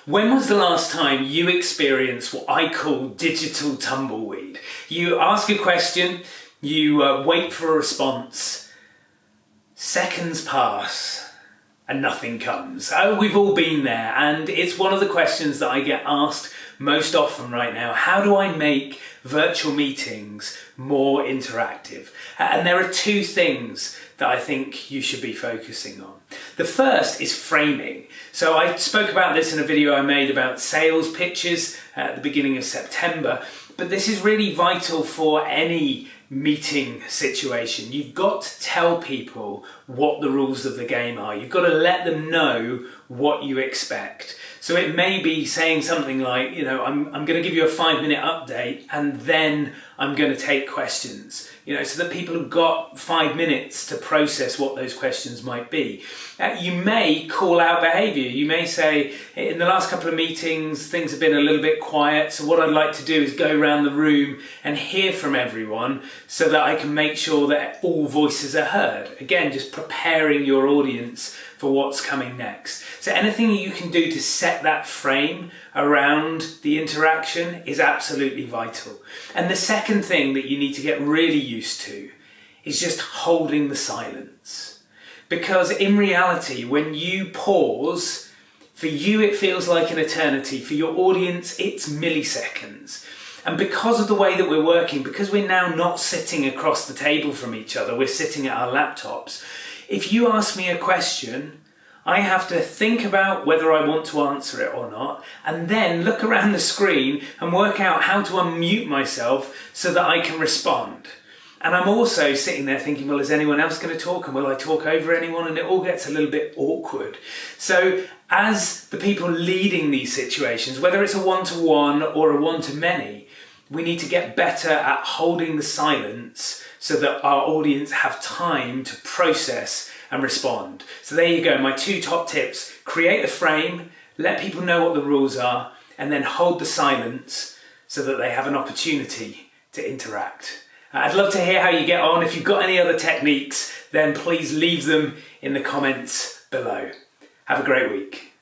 When was the last time you experienced what I call digital tumbleweed? You ask a question, you wait for a response, seconds pass and nothing comes. Oh, we've all been there, and it's one of the questions that I get asked most often right now. How do I make virtual meetings more interactive? And there are two things that I think you should be focusing on. The first is framing. So I spoke about this in a video I made about sales pitches at the beginning of September, but this is really vital for any meeting situation. You've got to tell people what the rules of the game are. You've got to let them know what you expect. So it may be saying something like, I'm going to give you a 5-minute update and then I'm going to take questions, so that people have got 5 minutes to process what those questions might be. You may call out behaviour. You may say, in the last couple of meetings, things have been a little bit quiet. So what I'd like to do is go around the room and hear from everyone so that I can make sure that all voices are heard. Again, just preparing your audience for what's coming next. So anything you can do to set that frame around the interaction is absolutely vital. And the second thing that you need to get really used to is just holding the silence. Because in reality, when you pause, for you it feels like an eternity. For your audience, it's milliseconds. And because of the way that we're working, because we're now not sitting across the table from each other, we're sitting at our laptops, if you ask me a question, I have to think about whether I want to answer it or not, and then look around the screen and work out how to unmute myself so that I can respond. And I'm also sitting there thinking, well, is anyone else going to talk? And will I talk over anyone? And it all gets a little bit awkward. So as the people leading these situations, whether it's a one-to-one or a one-to-many, we need to get better at holding the silence so that our audience have time to process and respond. So there you go, my 2 top tips. Create the frame, let people know what the rules are, and then hold the silence so that they have an opportunity to interact. I'd love to hear how you get on. If you've got any other techniques, then please leave them in the comments below. Have a great week.